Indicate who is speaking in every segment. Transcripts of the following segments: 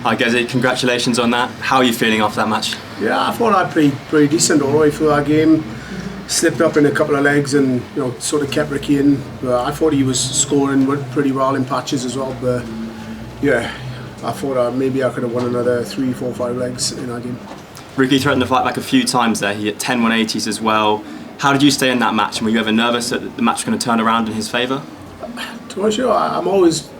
Speaker 1: Hi Gezi, congratulations on that. How are you feeling after that match?
Speaker 2: Yeah, I thought I played pretty decent all the way through that game. Slipped up in a couple of legs and sort of kept Ricky in. But I thought he was scoring pretty well in patches as well. But yeah, I thought maybe I could have won another 3, 4, 5 legs in that game.
Speaker 1: Ricky threatened to fight back a few times there. He hit 10 180s as well. How did you stay in that match? And were you ever nervous that the match was going to turn around in his favour?
Speaker 2: To be sure, I'm always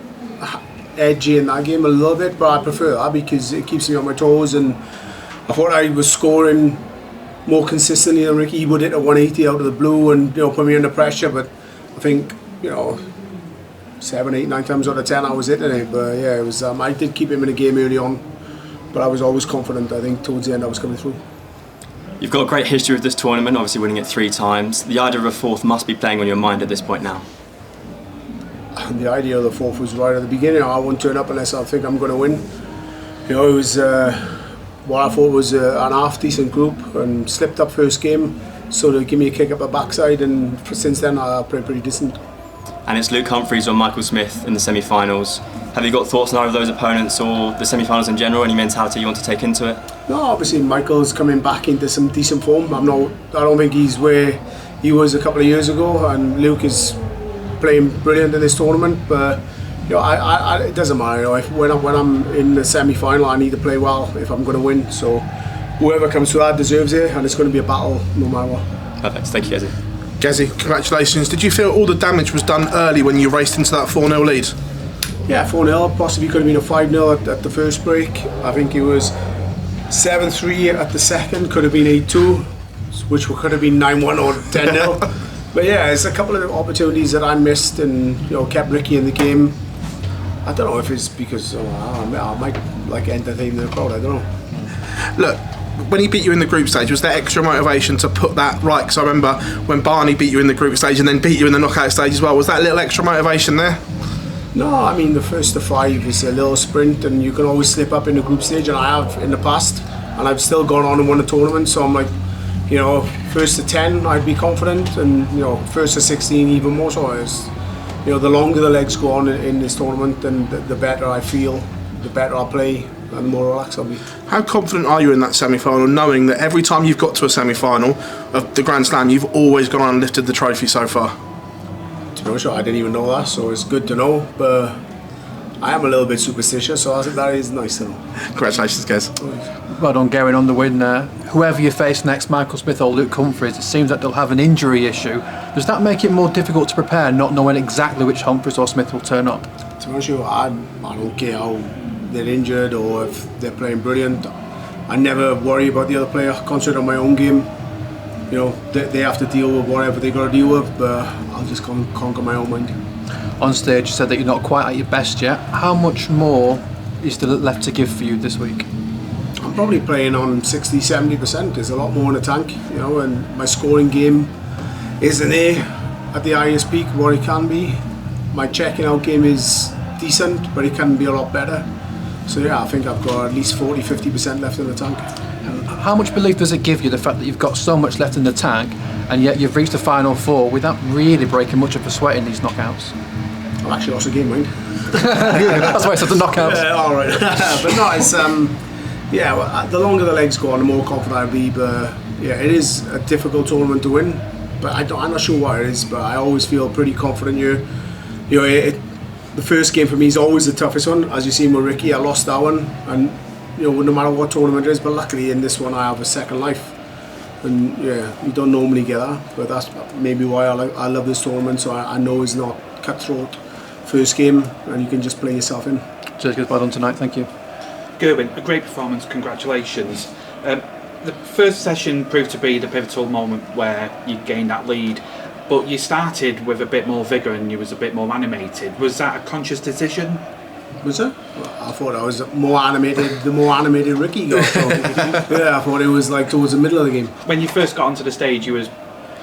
Speaker 2: edgy in that game a little bit, but I prefer that because it keeps me on my toes. And I thought I was scoring more consistently than Ricky. He would hit a 180 out of the blue and put me under pressure. But I think 7, 8, 9 times out of 10 I was hitting it. But yeah, it was. I did keep him in the game early on, but I was always confident. I think towards the end I was coming through.
Speaker 1: You've got a great history with this tournament, obviously winning it 3 times. The idea of a 4th must be playing on your mind at this point now.
Speaker 2: And the idea of the 4th was right at the beginning. I won't turn up unless I think I'm going to win. It was what I thought was an half decent group, and slipped up first game, so they give me a kick up the backside, and since then I played pretty decent.
Speaker 1: And it's Luke Humphries or Michael Smith in the semi-finals. Have you got thoughts on either of those opponents or the semi-finals in general? Any mentality you want to take into it?
Speaker 2: No, obviously Michael's coming back into some decent form. I don't think he's where he was a couple of years ago, and Luke is playing brilliant in this tournament. But it doesn't matter. When I'm in the semi-final, I need to play well if I'm going to win. So whoever comes through that deserves it, and it's going to be a battle no matter what.
Speaker 1: Perfect. Thank you, Gezi.
Speaker 3: Gezi, congratulations. Did you feel all the damage was done early when you raced into that 4-0 lead?
Speaker 2: Yeah, 4-0. Possibly could have been a 5-0 at the first break. I think it was 7-3 at the second. Could have been 8-2, which could have been 9-1 or 10-0. But yeah, it's a couple of opportunities that I missed and kept Ricky in the game. I don't know if it's because I might entertain the crowd. I don't know.
Speaker 3: Look, when he beat you in the group stage, was there extra motivation to put that right? Because I remember when Barney beat you in the group stage and then beat you in the knockout stage as well. Was that a little extra motivation there?
Speaker 2: No, I mean the first to 5 is a little sprint, and you can always slip up in the group stage, and I have in the past, and I've still gone on and won a tournament. So I'm like, first to 10 I'd be confident, and first to 16 even more so. The longer the legs go on in this tournament, then the better I feel, the better I play, and the more relaxed I'll be.
Speaker 3: How confident are you in that semi-final, knowing that every time you've got to a semi-final of the Grand Slam, you've always gone on and lifted the trophy so far?
Speaker 2: To be honest, I didn't even know that, so it's good to know. But I am a little bit superstitious, so I think that is nice to know.
Speaker 3: Congratulations, Gez.
Speaker 4: Well done, Gerwyn, on the win. Whoever you face next, Michael Smith or Luke Humphries, it seems that they'll have an injury issue. Does that make it more difficult to prepare, not knowing exactly which Humphries or Smith will turn up?
Speaker 2: To be honest, I don't care how they're injured or if they're playing brilliant. I never worry about the other player. Concentrate on my own game. They have to deal with whatever they got to deal with, but I'll just conquer my own mind.
Speaker 4: On stage, you said that you're not quite at your best yet. How much more is still left to give for you this week?
Speaker 2: I'm probably playing on 60-70%. There's a lot more in the tank, and my scoring game isn't there at the highest peak where it can be. My checking out game is decent, but it can be a lot better. So yeah, I think I've got at least 40-50% left in the tank.
Speaker 4: How much belief does it give you, the fact that you've got so much left in the tank, and yet you've reached the final 4 without really breaking much of a sweat in these knockouts?
Speaker 2: I've actually lost a game, mind.
Speaker 4: That's why I said the knockouts.
Speaker 2: Yeah, all right. But no, it's the longer the legs go on, the more confident I'll be. But yeah, it is a difficult tournament to win. But I'm not sure what it is. But I always feel pretty confident here. The first game for me is always the toughest one. As you seen with Ricky, I lost that one, and no matter what tournament it is. But luckily in this one, I have a second life. And yeah, you don't normally get that. But that's maybe why I love this tournament. So I know it's not cutthroat. First game, and you can just play yourself in.
Speaker 4: Cheers, guys. Well done tonight. Thank you.
Speaker 5: Gerwyn, a great performance. Congratulations. The first session proved to be the pivotal moment where you gained that lead, but you started with a bit more vigour and you was a bit more animated. Was that a conscious decision?
Speaker 2: Was it? Well, I thought I was more animated. The more animated Ricky got. So, yeah, I thought it was like towards the middle of the game.
Speaker 5: When you first got onto the stage, you was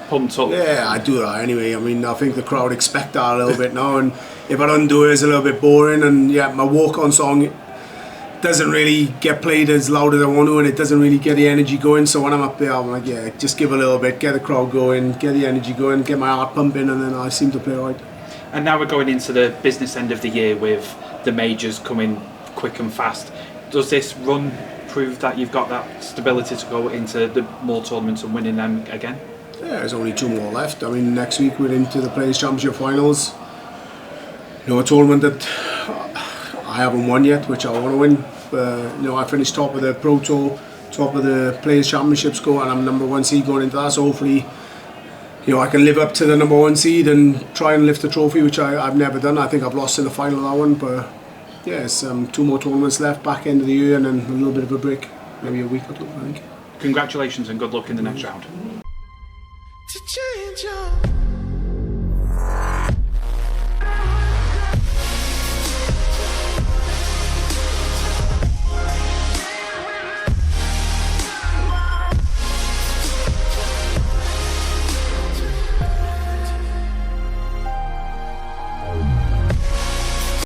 Speaker 5: pumped up.
Speaker 2: Yeah, I do that anyway. I mean, I think the crowd expect that a little bit now, and if I don't do it, it's a little bit boring. And yeah, my walk-on song doesn't really get played as loud as I want to, and it doesn't really get the energy going. So when I'm up there, I'm like, yeah, just give a little bit, get the crowd going, get the energy going, get my heart pumping, and then I seem to play right.
Speaker 5: And now we're going into the business end of the year with the majors coming quick and fast. Does this run prove that you've got that stability to go into the more tournaments and winning them again?
Speaker 2: Yeah, there's only 2 more left. I mean, next week we're into the Players' Championship finals. You know, a tournament that I haven't won yet, which I want to win. You know, I finished top of the Pro Tour, top of the Players' Championship score, and I'm number 1 seed going into that. So hopefully, you know, I can live up to the number 1 seed and try and lift the trophy, which I've never done. I think I've lost in the final of that one, but yeah, it's 2 more tournaments left, back end of the year, and then a little bit of a break, maybe a week or 2, I think.
Speaker 5: Congratulations and good luck in the next round.